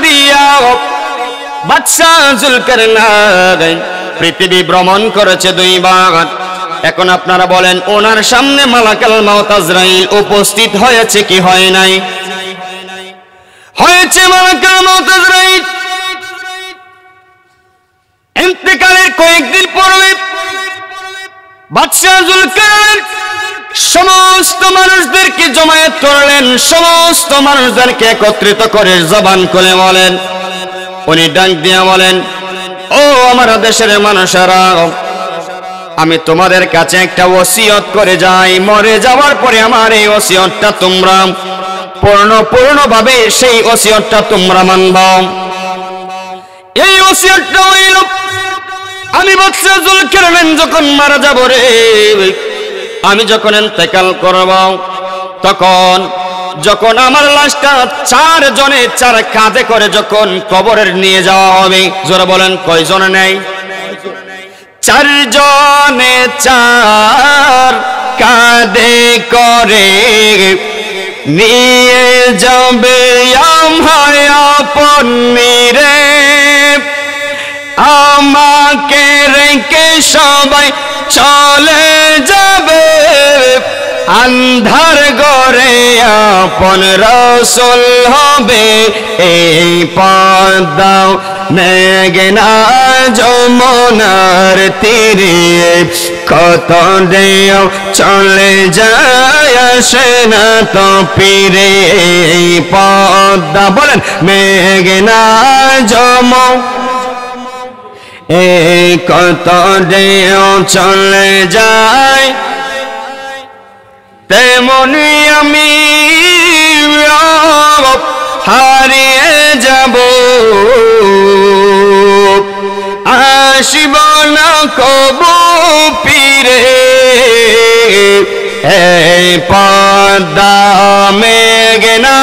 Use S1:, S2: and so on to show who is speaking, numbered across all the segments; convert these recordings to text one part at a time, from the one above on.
S1: দিয়া বাদশা জুলকারনাইন পৃথিবী ভ্রমণ করেছে 2 বার। এখন আপনারা বলেন ওনার সামনে মালাকুল মাউত আজরাইল উপস্থিত হয়েছে কি হয় নাই? হয়েছে। মালাকুল মাউত আজরাইল ইন্তেকালের কয়েকদিন পরে বাদশা জুলকারনাইন সমস্ত মানুষদেরকে জমায়েত করলেন, সমস্ত মানুষদেরকে একত্রিত করে জবান খুলে বলেন, উনি ডাক দিয়া বলেন, ও আমার দেশের মানুষেরা, আমি তোমাদের কাছে একটা ওসিয়ত করে যাই। মরে যাওয়ার পরে আমার এই ওসিয়তটা তোমরা পূর্ণভাবে সেই ওসিয়তটা তোমরা মানবা। এই ওসিয়তটা হইল, আমি বাদশা জুলকারনাইন যখন মারা যাব রে, আমি যখন ইন্তেকাল করব, তখন যখন আমার লাশটা 4 জনে 4 কাঁধে করে যখন কবরের নিয়ে যাওয়া হবে, জোরে বলেন কয়জনে নেই? 4 জনে 4 কাঁধে করে নিয়ে যাবে আমায় আপন নিরে। আমাকে রেখে সবাই চলে যাবে আন্ধার ঘরে, আপন রাসূল হবে এই পদ্মা মেঘনা যমুনার তীরে। কত দেও চলে যায় আসে না তো ফিরে, এই পদ্মা বলেন মেঘনা যমুনা এই কত দেও চলে যায়, তেমনি আমি হারিয়ে যাব, আসিব না কবু ফিরে। এই পদ্মা মেঘনা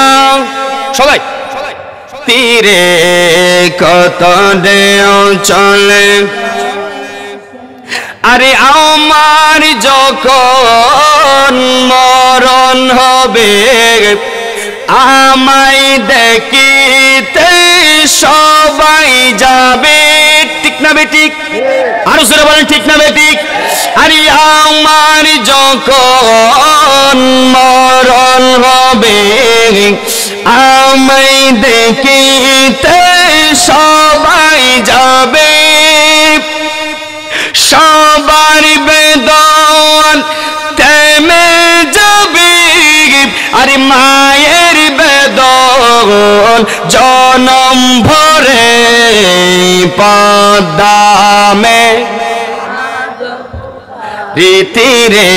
S1: সবাই তীরে কত দেও চলে। আরে আমার যখন মরণ হবে, আমায় দেখিতে সবাই যাবে, ঠিক না বেঠিক? আরো জোরে বলেন ঠিক না বেঠিক? আরে আমার যখন মরণ হবে, আমায় দেখিতে সবাই যাবে, সবার বেদন থেমে যাবে। আরে মায়ের বেদন জনম ভরে পদ্মা রীতিরে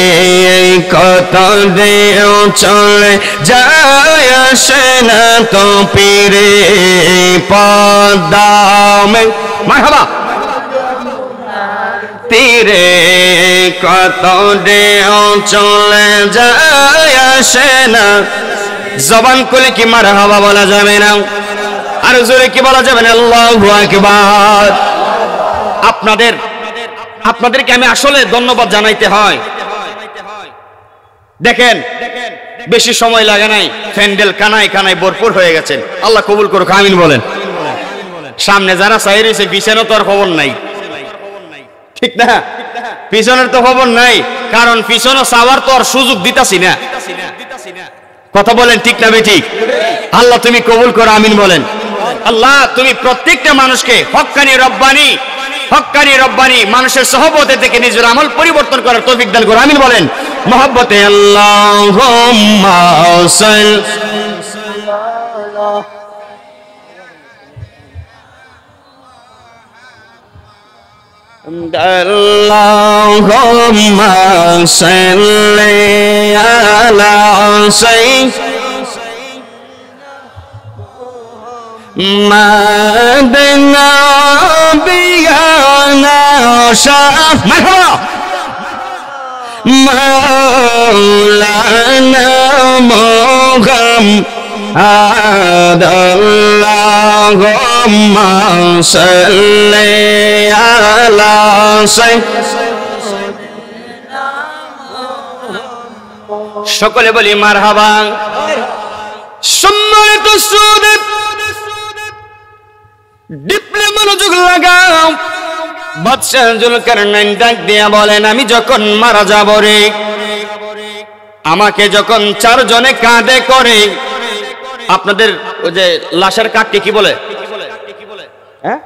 S1: কত দেও চলে যায় আসে না তো ফিরে। পদ্মা মারহাবা তীরে কত দেও চলে যায় আসে না। জবান খুলে কি মারহাবা বলা যাবে না? আর জোরে কি বলা যাবে না? আল্লাহু আকবার। আপনাদেরকে আমি আসলে ধন্যবাদ জানাইতে হয়। দেখেন বেশি সময় লাগে নাই, প্যান্ডেল কানায় কানায় ভরপুর হয়ে গেছেন। আল্লাহ কবুল করুক, আমিন বলেন। সামনে যারা চাই রয়েছে পিছনে তো আর খবর নাই, ঠিক না? পিছনের তো খবর নাই, কারণ পিছনে চাওয়ার তো আর সুযোগ দিতাছি না। কথা বলেন ঠিক না বেঠিক? আল্লাহ তুমি কবুল করো, আমিন বলেন। আল্লাহ তুমি প্রত্যেকটা মানুষকে হক্কানি রব্বানি মানুষের সহবতে থেকে নিজের আমল পরিবর্তন করার তৌফিক দান করো, আমিন বলেন। মহব্বতে আল্লাহুম্মা Allahumma salli ala sayyidina biyana shaf maulana Muhammad Allahumma salli ala sayyidina সকলে বলি মারহাবা। সম্মানিত শ্রোতা, ডিপলি মনোযোগ লাগাও। বাদশাহ জুলকারনাইন ডাক দিয়া বলেন, আমি যখন মারা যাব রে, আমাকে যখন চারজনে কাঁধে করে, আপনাদের ওই যে লাশের কাঠকে কি বলে, হ্যাঁ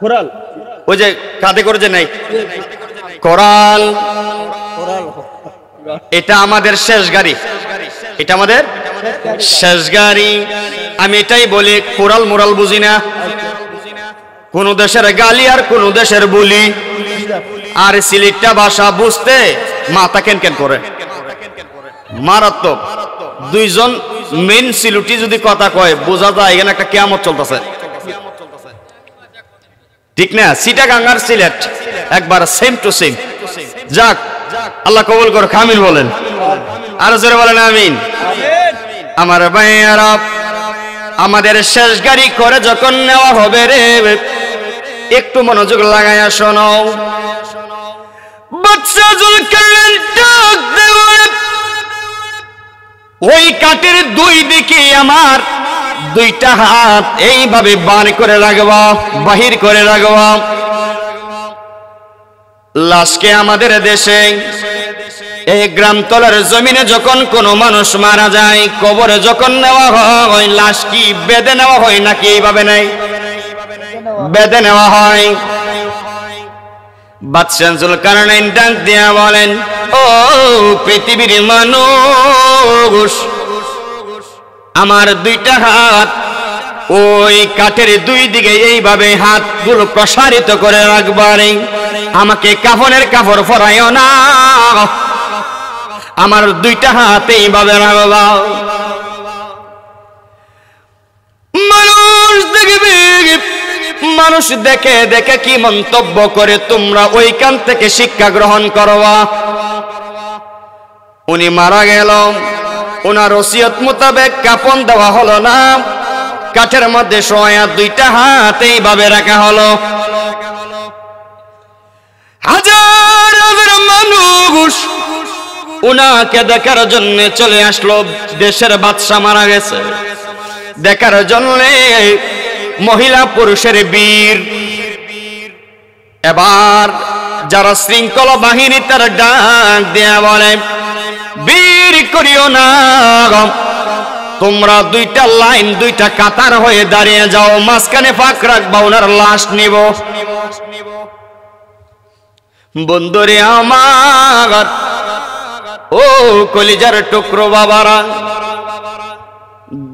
S1: কোরাল, ওই যে কাঁধে করে যে নাই কোরাল, এটা আমাদের শেষ গাড়ি, এটা আমাদের শেষ গাড়ি। আমি এটাই বলি, কোরাল মোরাল বুঝি না, কোন দেশের গালি আর কোন দেশের বলি, আর সিলেটটা ভাষা বুঝতে মাথা কেন কেন করে, মারাত্মক। দুইজন মেন সিলুটি যদি কথা কয় বোঝা যায় এখানে একটা কিয়ামত চলতেছে, ঠিক না? চিটাগাং আর সিলেট একবার সেম টু সেম। যাক, আল্লাহ কবুল করে, কামিল বলেন, আর জোরে বলেন আমিন। আমার ভাইয়ারা, আমাদের শেষ গাড়ি করে যখন নেওয়া হবে রে, একটু মনোযোগ লাগাইয়া শোনো। বাদশাহ জুলকারনাইন ডাক দেয়, ওই কাঠের দুই দিকে আমার দুইটা হাত এইভাবে বার করে রাখবা, বাহির করে রাখবা। লাশকে আমাদের দেশে এই গ্রামতলার জমিনে যখন কোনো মানুষ মারা যায়, কবরে যখন নেওয়া হয়, লাশ কি বেঁধে নেওয়া হয় নাকি এইভাবে নাই? বেঁধে নেওয়া হয়। বাদশাহ জুলকারনাইন ডাক দিয়া বলেন, ও পৃথিবীর মানুষ, আমার দুইটা হাত ওই কাঠের দুই দিকে এইভাবে হাতগুলো প্রসারিত করে রাখবারে, আমাকে কাফনের কাপড় পরাইও না, আমার দুইটা হাত এইভাবে রাখবা। মানুষ দেখবে, মানুষ দেখে দেখে কি মন্তব্য করে তোমরা ওইখান থেকে শিক্ষা গ্রহণ করবা। উনি মারা গেল, ওনার ওসিয়ত মোতাবেক কাফন দেওয়া হলো না, কাঠের মধ্যে শোয়া দুইটা হাত এইভাবে রাখা হলো। হাজার হাজার মানুষ উনাকে দেখার জন্য চলে আসলো। দেশের বাদশা মারা গেছে, দেখার জন্য মহিলা পুরুষের বীর। এবার যারা শৃঙ্খলা বাহিনী তারা ডাক দেয়া বলে, বীর করিও না, তোমরা দুইটা লাইন দুইটা কাতার হয়ে দাঁড়িয়ে যাও, মাঝখানে ফাঁক রাখবা, ওনার লাশ নিব। বন্ধুরে আমার, ও কলিজার টুকরো বাবারা,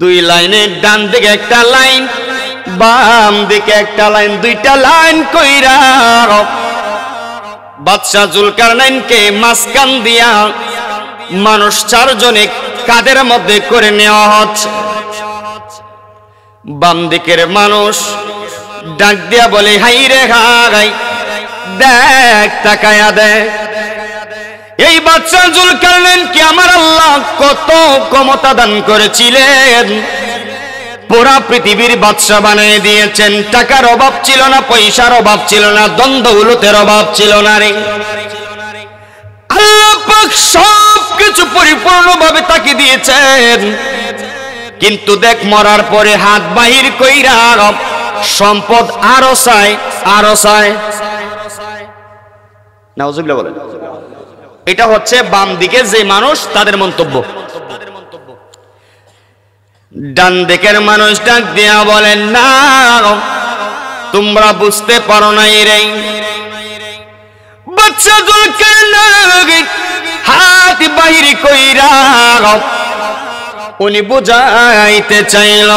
S1: দুই লাইনের ডান দিকে একটা লাইন, বাম দিকে একটা লাইন, দুইটা লাইন কইরা বাদশাহ জুলকারনাইনকে মাঝখান দিয়া মানুষ চারজনে কাদের মধ্যে করে নেওয়া হচ্ছে। বাম দিকের মানুষ ডাক দিয়া বলে, হাই রে হাই, দেখ তাকায়া দেখ, এই বাদশাহ জুলকারনাইনকে আমার আল্লাহ কত ক্ষমতা দান করেছিলেন, পুরা পৃথিবীর বাদশা বানিয়ে দিয়েছেন। টাকার অভাব ছিল না, পয়সার অভাব ছিল না, দ্বন্দ্ব উলুতের অভাব ছিল না রে। আল্লাহ পাক সবকিছু পরিপূর্ণভাবে তাকে দিয়েছেন, কিন্তু দেখ মরার পরে হাত বাহির কইরা সম্পদ আরো চায়, আরো চায়। নাউজুবিল্লাহ বলেন। এটা হচ্ছে বাম দিকে যে মানুষ তাদের মন্তব্য। ডান দিকের মানুষ ডাক দিয়া বলেন, না তোমরা বুঝতে পারো নাই রে, বাদশা জুলকারনাইন হাত বাহির কইরা উনি বুঝাইতে চাইল,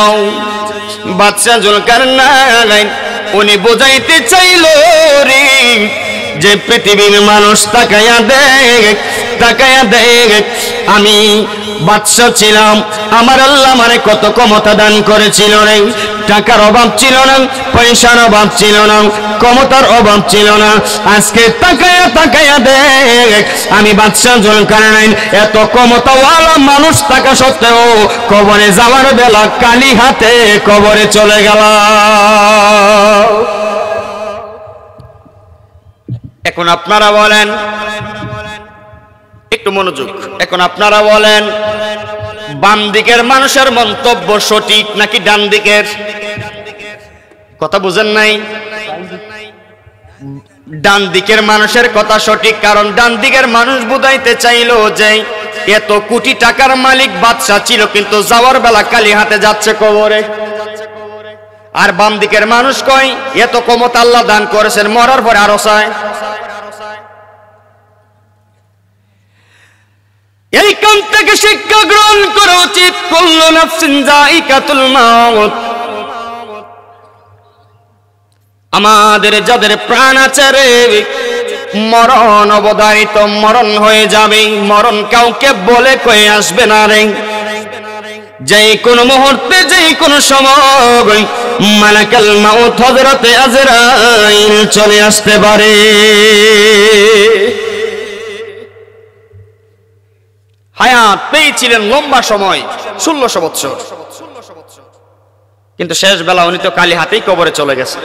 S1: বাদশা জুলকারনাইন উনি বুঝাইতে চাইল রে, যে পৃথিবীর মানুষ তাকায়া দেখ, তাকায়া দেখ, আমি বাদশা ছিলাম, আমার আল্লাহ আমারে কত ক্ষমতা দান করেছিল রে। টাকার অভাব ছিল না, পয়সার অভাব ছিল না, ক্ষমতার অভাব ছিল না। আজকে তাকায়া তাকায়া দেখ, আমি বাদশা জুলকারনাইন এত ক্ষমতাওয়ালা মানুষ থাকা সত্ত্বেও কবরে যাওয়ার বেলা কালি হাতে কবরে চলে গেল। এখন আপনারা বলেন, একটু মনোযোগ, এখন আপনারা বলেন, বাম দিকের মানুষের মন্তব্য সঠিক নাকি ডান দিকের? কথা বুঝেন নাই? ডান দিকের মানুষের কথা সঠিক, কারণ ডান দিকের মানুষ বুঝাইতে চাইলো যে এত কোটি টাকার মালিক বাদশা ছিল, কিন্তু যাওয়ার বেলা খালি হাতে যাচ্ছে কবরে। আর বাম দিকের মানুষ কয় এত ক্ষমতা আল্লাহ দান করেছেন, মরার পরে আরো চায়। এইখান থেকে শিক্ষা গ্রহণ করা উচিত, কুল্লু নাফসিন যায়িকাতুল মাউত। আমাদের যাদের প্রাণ আছে রে, মরণ অবধারিত, মরণ হয়ে যাবে। মরণ কাউকে বলে কয়ে আসবে না রে। যে কোন মুহূর্তে, যে কোন সময় মালাকুল মাউত হযরতে আজরাইল চলে আসতে পারে। হায়াত পেয়েছিলেন লম্বা সময়, 1600 বছর, কিন্তু শেষ বেলা উনি তো খালি হাতেই কবরে চলে গেছে।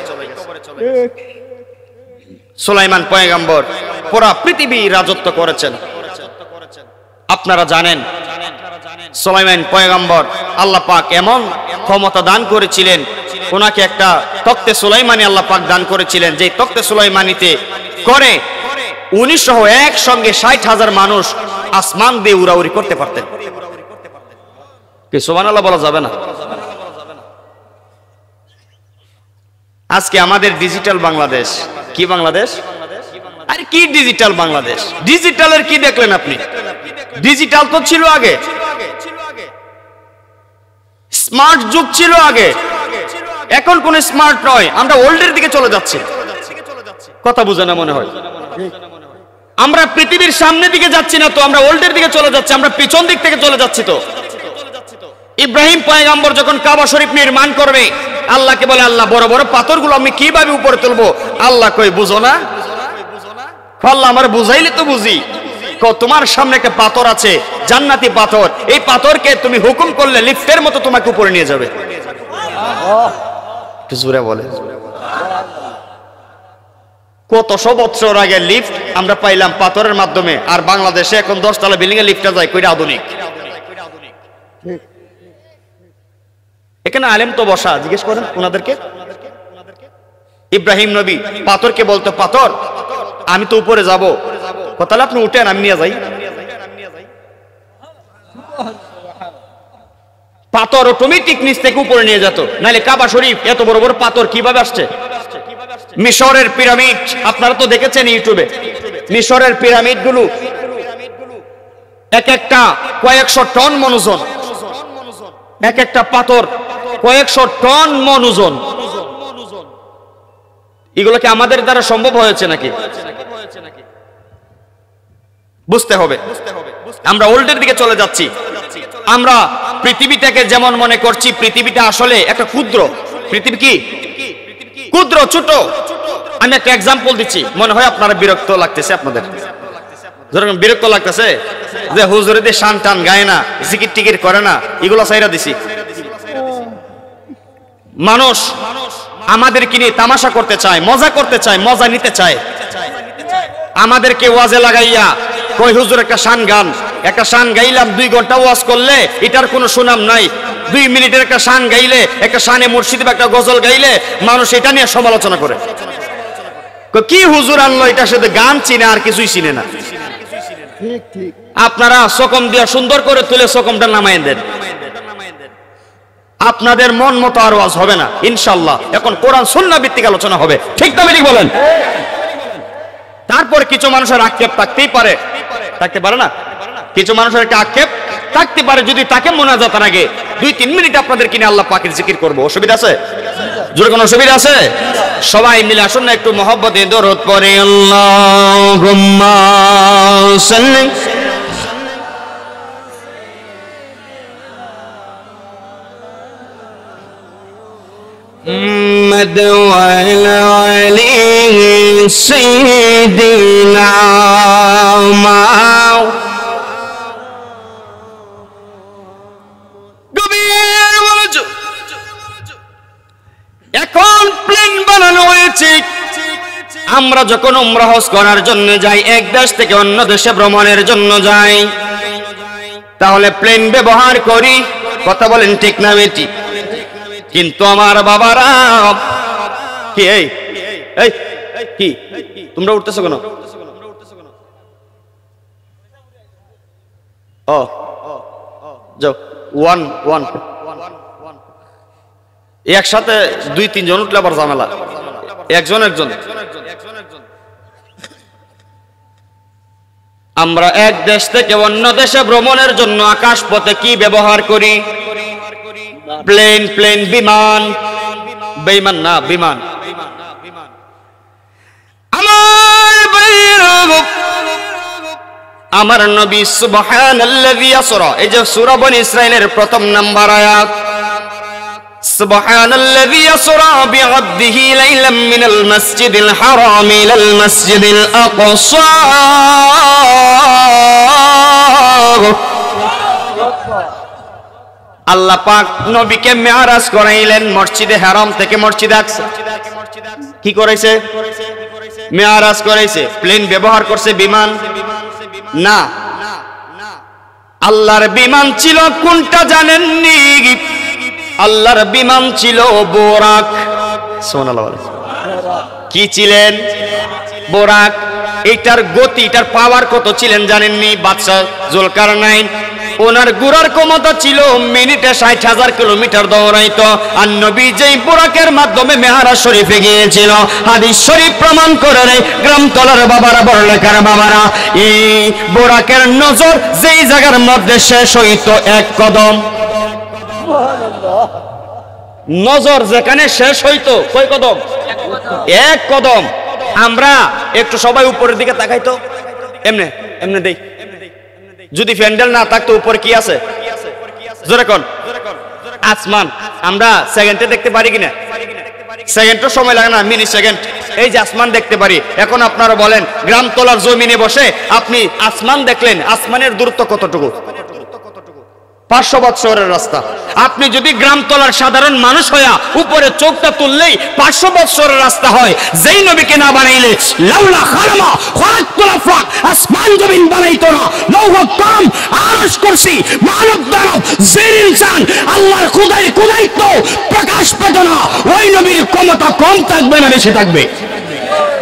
S1: সুলাইমান পয়গম্বর পুরা পৃথিবী রাজত্ব করেছেন। আপনারা জানেন সুলাইমান পয়গম্বর আল্লাহ পাক এমন ক্ষমতা দান করেছিলেন, ওনাকে একটা তখতে সুলাইমানি আল্লাহ পাক দান করেছিলেন, যে তখতে সুলাইমানিতে করে উনি সহ একসঙ্গে 60,000 মানুষ আসমান দিয়ে উড়াউড়ি করতে পারতেন। কি সুবহানাল্লাহ বলা যাবে না? আজকে আমাদের ডিজিটাল বাংলাদেশ। কি বাংলাদেশ? আরে কি ডিজিটাল বাংলাদেশ? ডিজিটালের কি দেখলেন আপনি? ডিজিটাল তো ছিল আগে, স্মার্ট যুগ ছিল আগে, এখন কোন স্মার্ট নয়, আমরা ওল্ডের দিকে চলে যাচ্ছি। কথা বুঝে না মনে হয়? আমরা পৃথিবীর সামনে দিকে যাচ্ছি না তো, আমরা ওল্ডের দিকে চলে যাচ্ছি, আমরা পিছন দিক থেকে চলে যাচ্ছি তো। ইব্রাহিম পয়গম্বর যখন কাবা শরীফ নির্মাণ করবে, আল্লাহকে বলে আল্লাহ বড় বড় পাথরগুলো আমি কিভাবে উপরে তুলবো? আল্লাহ কই বুঝো না? আল্লাহ আমার বুঝাইলে তো বুঝি। তোমার সামনে একটা পাথর আছে, জান্নাতি পাথর, এই পাথরকে তুমি হুকুম করলে লিফটের মতো তোমাকে উপরে নিয়ে যাবে। জোরে বলে। কতশো বছর আগে লিফট আমরা পাইলাম পাথরের মাধ্যমে, আর বাংলাদেশে এখন 10 তলা বিল্ডিং এ লিফটে যায়, কইটা আধুনিক। এখানে আলেম তো বসা, জিজ্ঞেস করেন ওনাদেরকে। ইব্রাহিম নবী পাথরকে বলতো, পাথর আমি তো উপরে যাব, তাহলে আপনি উঠেন আমি নিয়ে যাই। পাথর অটোমেটিক নিচ থেকে উপরে নিয়ে যেত, নাহলে কাবা শরীফ এত বড় বড় পাথর কিভাবে আসছে? মিশরের পিরামিড আপনারা তো দেখেছেন ইউটিউবে, মিশরের পিরামিড গুলো এক একটা কয়েকশো টন মনোজন, এক একটা পাথর কয়েকশো টন মনোজন। এগুলো কি আমাদের দ্বারা সম্ভব হয়েছে নাকি? বুঝতে হবে আমরা ওল্ডের দিকে চলে যাচ্ছি। আমরা পৃথিবীটাকে যেমন মনে করছি, পৃথিবীটা আসলে একটা ক্ষুদ্র পৃথিবী। কি ক্ষুদ্র, ছোট। আমি একটা এক্সাম্পল দিচ্ছি, মনে হয় আপনারা বিরক্ত লাগতেছে। আপনাদের যেরকম বিরক্ত লাগতেছে যে হুজুরেদের শান টান গায় না, জিকির টিকির করে না, এগুলো চাইরা দিছি। মানুষ আমাদেরকে নিয়ে তামাশা করতে চায়, মজা করতে চায়, মজা নিতে চায়। আমাদেরকে ওয়াজে লাগাইয়া কই হুজুর একটা শান গান, একটা শান গাইলাম 2 ঘন্টা ওয়াজ করলে এটার কোনো সুনাম নাই। 2 মিনিটের একটা শান গাইলে, একটা শানে মুর্শিদ বা একটা গজল গাইলে মানুষ এটা নিয়ে সমালোচনা করে। কি হুজুর আনলো, এটা শুধু গান চিনে আর কিছুই চিনে না। আপনারা সকম দিয়া সুন্দর করে তুলে সকমটা নামায় দেন, আপনাদের মন মতো আর ওয়াজ হবে না ইনশাআল্লাহ। এখন কোরআন সুন্নাহ ভিত্তিক আলোচনা হবে, ঠিক না ঠিক বলেন? তারপর কিছু মানুষের আক্ষেপ থাকতেই পারে, থাকতে পারে না? কিছু মানুষের একটা আক্ষেপ থাকতে পারে, যদি তাকে মোনাজাতের আগে 2-3 মিনিট আপনাদের কিনে আল্লাহ পাকের জিকির করবো, অসুবিধা আছে? জোরে কোনো অসুবিধা আছে? সবাই মিলে আসুন না একটু মহব্বতে দরুদ পড়ে। আল্লাহুম্মা সাল্লি محمد وعلى آله سيدنا এখন প্লেন বানানো হয়েছে। আমরা যখন উমরা হজ করার জন্য যাই, এক দেশ থেকে অন্য দেশে ভ্রমণের জন্য যাই, তাহলে প্লেন ব্যবহার করি। কথা বলেন ঠিক না বেটি? কিন্তু আমার বাবারা কি এই এই কি তোমরা উঠতেছো কেন? ও যাও, ওয়ান ওয়ান একসাথে 2-3 জন উঠলে আবার ঝামেলা, একজন একজন। আমরা এক দেশ থেকে অন্য দেশে ভ্রমণের জন্য আকাশ পথে কি ব্যবহার করি? প্লেন, প্লেন, বিমান, বেঈমান না বিমান। আমার নবী সুবহানাল্লাযী আসরা, এই যে সূরা বনী ইসরাঈলের প্রথম নাম্বার আয়াত, সুবহানাল্লাযী আসরা বিআবদিহি লাইলাম মিনাল মাসজিদিল হারাম ইলাল মাসজিদিল আকসা। আল্লাহ পাক নবীকে মেরাজ করাইলেন মসজিদে হারাম থেকে মসজিদে আকসা। কি করাইছে? মেরাজ করাইছে। প্লেন ব্যবহার করছে? বিমান না, আল্লাহর বিমান ছিল কোনটা জানেননি? আল্লাহর বিমান ছিল বোরাক। সুবহানাল্লাহ। কি ছিলেন? বোরাক। এটার গতি, এটার পাওয়ার কত ছিলেন জানেননি? বাদশা জুলকারনাইন, ওনার ঘোড়ার ক্ষমতা ছিল মিনিটে 60,000 কিলোমিটার দৌড়াইতো। আর নবী যেই বোরাকের মাধ্যমে মেহরাজ শরীফে গিয়েছিল, হাদিস শরীফ প্রমাণ করে রে গ্রামতলার বাবারা, বড়লেখার বাবারা, এই বোরাকের নজর যেই জায়গার মধ্যে শেষ হইতো 1 কদম, নজর যেখানে শেষ হইতো কয় কদম? 1 কদম। আমরা একটু সবাই উপরের দিকে তাকাইতো, এমনে এমনে দেই, যদি প্যান্ডেল না থাকতো উপরে কি আছে? জোরে কোন? আসমান। আমরা সেকেন্ডে দেখতে পারি কিনা? সেকেন্ডও সময় লাগে না, মিনি সেকেন্ড। এই যে আসমান দেখতে পারি। এখন আপনারা বলেন, গ্রামতলার জমিনে বসে আপনি আসমান দেখলেন, আসমানের দূরত্ব কতটুকু? 500 বৎসরের রাস্তা। আপনি যদি গ্রামতলার সাধারণ মানুষ হইয়া উপরে চোখটা তুললেই 500 বৎসরের রাস্তা হয়। যেই নবীকে না বানাইলে লাউলা খালামা খালাকতুল আফলাক, আসমান জমিন বানাইতো না। লৌহ কাম আরশ কুরসি মানব দানব জিন ইনসান আল্লাহর খোদাই খোদাইতো প্রকাশ পেত না। ওই নবীর ক্ষমতা কম থাকবে না বেশি থাকবে?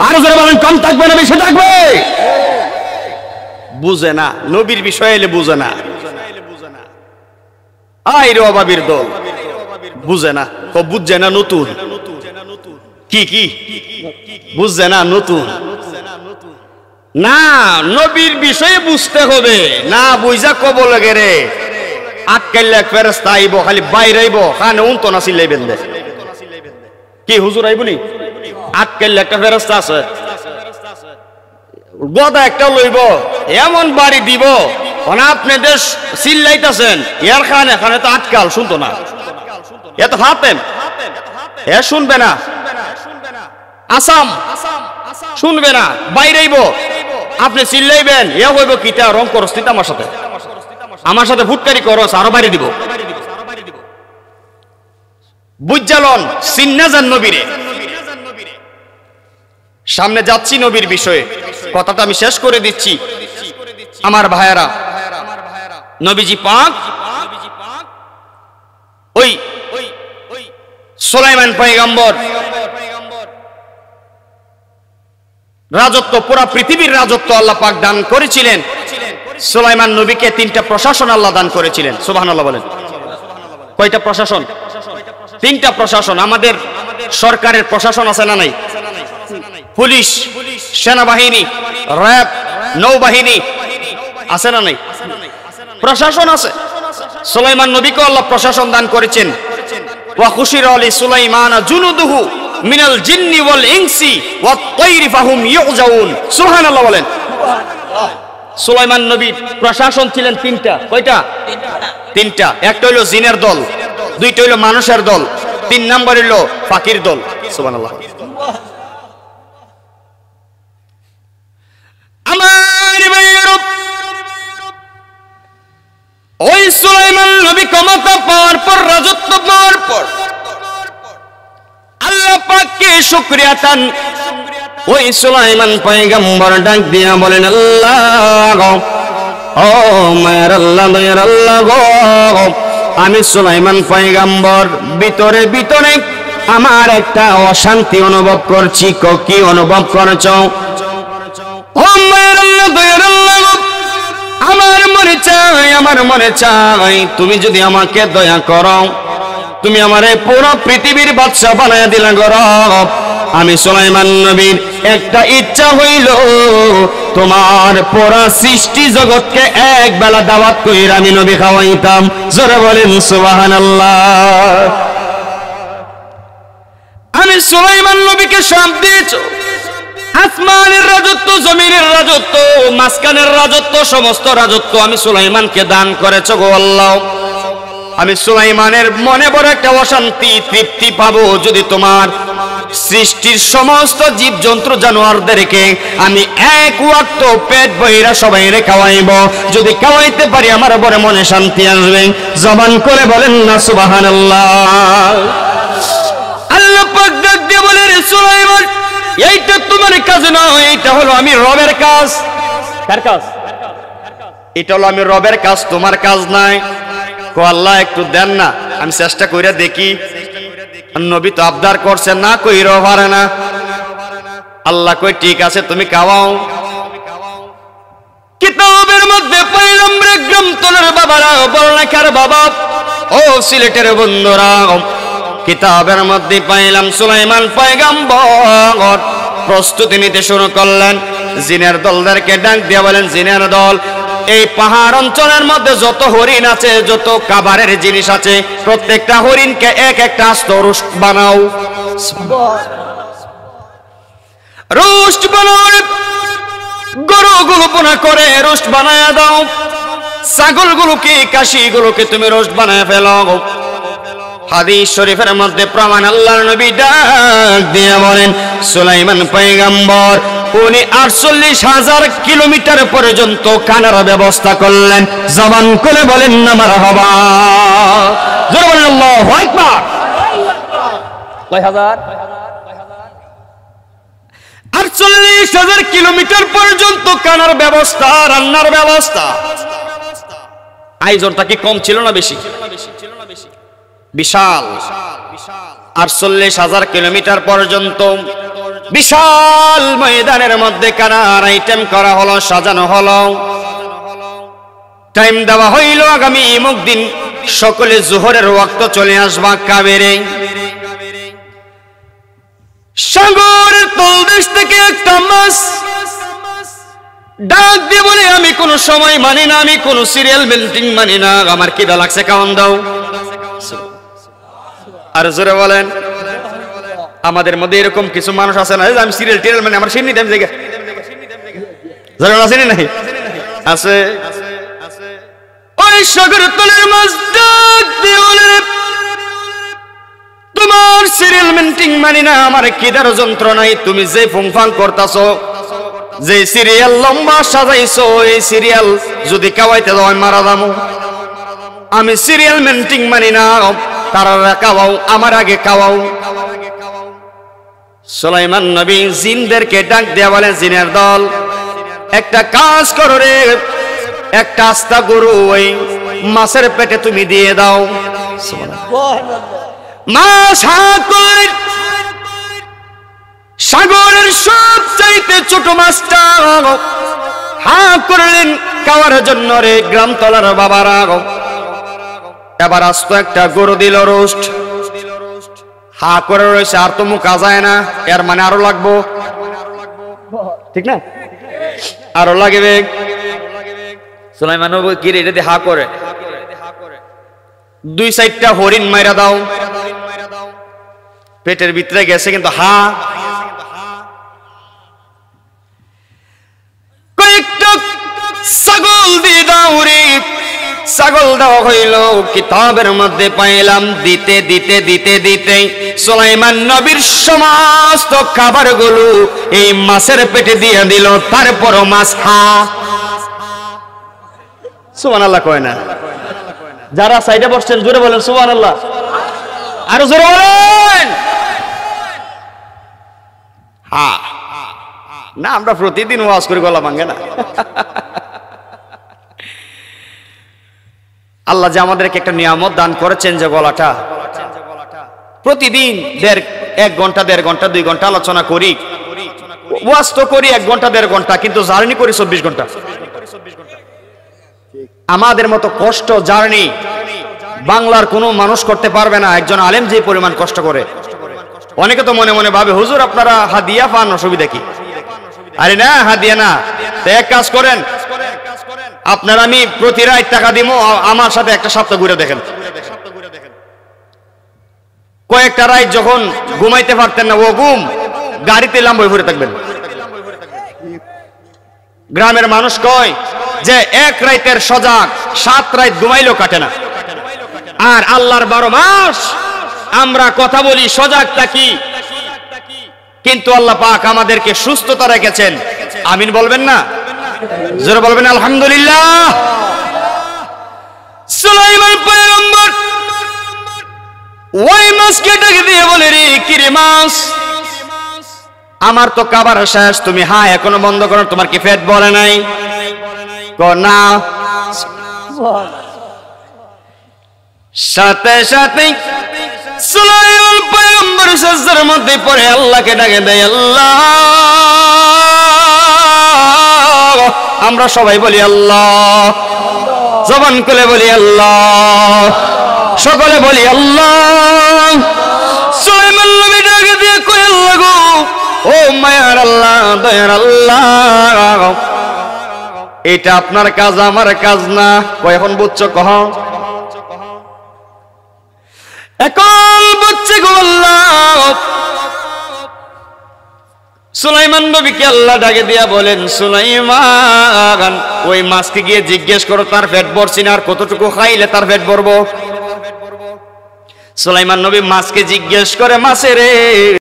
S1: আর যারা বলেন কম থাকবে না বেশি থাকবে? বুঝে না, নবীর বিষয় এলে বুঝে না। আইরে অবাবির দল, বুঝে না। বুঝছে না নতুন কি কি বুঝছে না নতুন না, নবীর বিষয়ে বুঝতে হবে না। বুঝা কব লাগে রে আটকাইলে ফেরেশতা আইব, খালি বাইরে আইব, কানে উনতো না সিলাইবেন দে। কি হুজুর আইবনি? আটকাইলে একটা ফেরেশতা আছে, গদা একটা লইব, এমন বাড়ি দিব, আপনি দেশ চিল্লাইতেছেন, এর খানে এখানে তো আটকাল, শুনতো না। এত হাতেন এ শুনবে না, আসাম শুনবে না, বাইরেইব। আপনি চিল্লাইবেন, এ হইব কিটা রং করস তুই আমার সাথে ফুটকারি করস, আরো বাইরে দিব। বুঝালন সিন্না যান নবীরে। সামনে যাচ্ছি নবীর বিষয়ে, কথাটা আমি শেষ করে দিচ্ছি আমার ভাইয়েরা। নবীজি পাক ওই সুলাইমান পয়গম্বর রাজত্ব, পুরা পৃথিবীর রাজত্ব আল্লাহ পাক দান করেছিলেন। সুলাইমান নবীকে 3টা প্রশাসন আল্লাহ দান করেছিলেন। সুবহানাল্লাহ বলেন। কয়টা প্রশাসন? 3টা প্রশাসন। আমাদের সরকারের প্রশাসন আছে না নাই? পুলিশ, সেনাবাহিনী, র্যাব, নৌবাহিনী আছে না নাই? প্রশাসন আছে। সুলাইমান নবীকে আল্লাহ প্রশাসন দান করেছেন। ওয়া খুশিরা লি সুলাইমান জুনুদুহু মিনাল জিন্নি ওয়াল ইনসি ওয়াত তায়রি ফাহুম ইউজাউন। সুবহানাল্লাহ বলেন। সুলাইমান নবীর প্রশাসন ছিলেন 3টা। কয়টা? 3টা। একটা হলো জিনের দল, 2টা হলো মানুষের দল, 3 নাম্বার হলো পাখির দল। সুবহানাল্লাহ। ওই সুলাইমান নবী ক্ষমতা পাওয়ার পর, রাজত্ব পাওয়ার পর আল্লাহ পাককে শুকরিয়া তান ওই সুলাইমান পয়গম্বর ডাক দিয়া বলেন, আল্লাহ ও মায়ের আল্লাহ, দয়ার আল্লাহ গো, আমি সুলাইমান পয়গম্বর ভিতরে ভিতরে আমার একটা অশান্তি অনুভব করছি। কি অনুভব করছো? ও মায়ের আল্লাহ, দয়ার আল্লাহ, আমার মনে চাই তুমি যদি আমাকে দয়া করো, তুমি আমারে পুরো পৃথিবীর বাদশা বানায়া দিলা গো রব। আমি সুলাইমান নবীর একটা ইচ্ছা হইল, তোমার পুরা সৃষ্টি জগৎকে এক বেলা দাওয়াত কইরা আমি নবী খাওয়াইতাম। জোরে বলেন সুবহানাল্লাহ। আমি সুলাইমান নবীকে সব দিয়েছ, আসমানের রাজত্ব, জমিনের রাজত্ব, মাঝখানের রাজত্ব, সমস্ত রাজত্ব আমি সুলাইমানকে দান করেছ গো আল্লাহ। আমি সুলাইমানের মনে বড় একটা অশান্তি, তৃপ্তি পাবো যদি তোমার সৃষ্টির সমস্ত জীবজন্তু জানোয়ারদেরকে আমি এক ওয়াক্ত পেট ভইরা সবাইরে খাওয়াইব। যদি খাওয়াইতে পারি আমার বড় মনে শান্তি আসবে। জবান করে বলেন না সুবহানাল্লাহ। আল্লাহ পাক ডাক দিয়ে বলে, রে সুলাইমান, এইটা তোমার কাজ নয়, এইটা হলো আমি রবের কাজ। কার কাজ? এটা হলো আমি রবের কাজ, তোমার কাজ নাই। কো আল্লাহ একটু দেন না, আমি চেষ্টা কইরা দেখি। নবী তো আবদার করছেন, না কইরাও পারে না। আল্লাহ কই ঠিক আছে, তুমি খাওয়াও। কিতাবের মধ্যে পাইলাম রে গ্রন্থের বাবারা, বড়লেখার বাবা, ও সিলেটের বন্ধুরা, কিতাবের মধ্যে পাইলাম সুলাইমান পয়গম্বর প্রস্তুতি নিতে শুরু করলেন। জিনের দলদেরকে ডাক দিয়ে বলেন, জিনের দল, এই পাহাড় অঞ্চলের মধ্যে যত হরিণ আছে, যত খাবারের জিনিস আছে, প্রত্যেকটা হরিণকে এক একটা আস্ত রোস্ট বানাও। রোস্ট বানাও, গরুগুলো পোনা করে রোস্ট বানায় দাও, ছাগলগুলোকে, কাশিগুলোকে তুমি রোস্ট বানায় ফেলো। হাদিস শরীফের মধ্যে প্রমাণ, আল্লাহর নবী ডাক দিয়ে বলেন, সুলাইমান পয়গম্বর উনি 48,000 কিলোমিটার পর্যন্ত খানার ব্যবস্থা করলেন। জবান করে বলেন না মারহাবা। জোরে বলেন আল্লাহু আকবার। কয় হাজার? 48,000 কিলোমিটার পর্যন্ত খানার ব্যবস্থা, রান্নার ব্যবস্থা। আয়োজনটা কি কম ছিল না বেশি? বিশাল। 48,000 কিলোমিটার পর্যন্ত বিশাল ময়দানের মধ্যে খানার আইটেম করা হলো, সাজানো হলো। টাইম দেওয়া হইল আগামী অমুক দিন সকলে জোহরের ওয়াক্ত চলে আসবা কাবেরে। সাগরের তলদেশ থেকে একটা মাছ ডাক দিয়ে বলে, আমি কোনো সময় মানি না, আমি কোনো সিরিয়াল মেন্টিং মানি না, আমার খিদা লাগছে, খাওয়ান দাও। আর জোরে বলেন। আমাদের মধ্যে এরকম কিছু মানুষ আছে না, আমি সিরিয়াল টিরিয়াল মানে আমার সিন্নি টাইম জায়গা আসেনি নাই আছে। ওই সাগর তলের মাছ ডাক দিয়ে বলে, তোমার সিরিয়াল মেন্টিং মানি না, আমার খিদার যন্ত্রণায় তুমি যে ফুংফাং করতাছো, যে সিরিয়াল লম্বা সাজাইছো, এই সিরিয়াল যদি খাওয়াইতে দাও আমি মারা যাবো। আমি সিরিয়াল মেন্টিং মানি না, তারা খাওয়াও, আমার আগে খাওয়াও। সুলাইমান নবী জিনদেরকে ডাক দেয়া বলেন, জিনের দল, একটা কাজ করো রে, একটা আস্তা গরু ওই মাছের পেটে তুমি দিয়ে দাও। মাছ হাত করে সাগরের সবচাইতে ছোট মাছটা হা করলেন খাওয়ার জন্য রে গ্রামতলার বাবারা। এবার আস্ত একটা গরু দিল রোস্ট, হা করে রয়েছে, আর তো মুখা যায় না, এর মানে আরো লাগবো, ঠিক না? আরো লাগবে। সুলাইমান কি রে, এটা হা করে 2-4টা হরিণ মাইরা দাও। পেটের ভিতরে গেছে কিন্তু হা। কয়েকটা ছাগল দিয়ে দাও রে, ছাগল দেওয়া হইল। কিতাবের মধ্যে পাইলাম দিতে দিতে দিতে দিতে সুলাইমান নবীর সমস্ত খাবারগুলো এই মাছের পেটে দিয়ে দিল। তারপরও মাছ হা। সুবহানাল্লাহ কয় না? যারা সাইডে বসছেন জোরে বলেন সুবহানাল্লাহ, আরো জোরে বলেন। হা না, আমরা প্রতিদিন ওয়াজ করি, গলা ভাঙে না। আল্লাহ যে আমাদেরকে একটা নিয়ামত দান করেছেন, যে গলাটা, প্রতিদিন 1 ঘন্টা 1.5 ঘন্টা 2 ঘন্টা আলোচনা করি, ওয়াজ তো করি 1 ঘন্টা 1.5 ঘন্টা, কিন্তু জার্নি করি 24 ঘন্টা। আমাদের মতো কষ্ট জার্নি বাংলার কোনো মানুষ করতে পারবে না, একজন আলেম যে পরিমাণ কষ্ট করে। অনেকে তো মনে মনে ভাবে হুজুর আপনারা হাদিয়া পান, অসুবিধা কি? আরে না, হাদিয়া না। তো এক কাজ করেন, আপনার আমি প্রতি রাত টাকা দিব, আমার সাথে একটা সপ্তাহ ঘুরে দেখেন। কয়েকটা রাত যখন ঘুমাইতে পারতেন না, ও ঘুম গাড়িতে লাম্বই ঘুরে থাকবেন। গ্রামের মানুষ কয় যে 1 রাতের সজাগ 7 রাত ঘুমাইলেও কাটে না। আর আল্লাহর 12 মাস আমরা কথা বলি, সজাগ থাকি, কিন্তু আল্লাহ পাক আমাদেরকে সুস্থতা রেখেছেন। আমিন বলবেন না? জোরে বলবেন আলহামদুলিল্লাহ। সুলাইমান পয়গম্বর ওই মাছকে ডেকে দিয়ে বলে, রে কি রে মাছ, আমার তো খাবার শেষ, তুমি এখনো বন্ধ করো, তোমার কি পেট ভরে নাই? না। সাথে সাথে সুলাইমান পয়গম্বর সিজদার মধ্যে পড়ে আল্লাহকে ডাকে দেয়, আল্লাহ। আমরা সবাই বলি আল্লাহ, জবান খুলে বলি আল্লাহ, সকলে বলি আল্লাহ। সুলাইমান নবী ডাকে দিয়ে কয়, আল্লাহ গো, ও মায়ার আল্লাহ, দয়ার আল্লাহ, এটা আপনার কাজ, আমার কাজ না। কয় এখন বুঝছো? কহ এখন বুঝছে গো আল্লাহ। সুলাইমান নবীকে আল্লাহ ডাকে দিয়া বলেন, সুলাইমান ওই মাছকে গিয়ে জিজ্ঞেস করো তার পেট ভরছি না, আর কতটুকু খাইলে তার পেট ভরবো। সুলাইমান নবী মাছকে জিজ্ঞেস করে, মাছে রে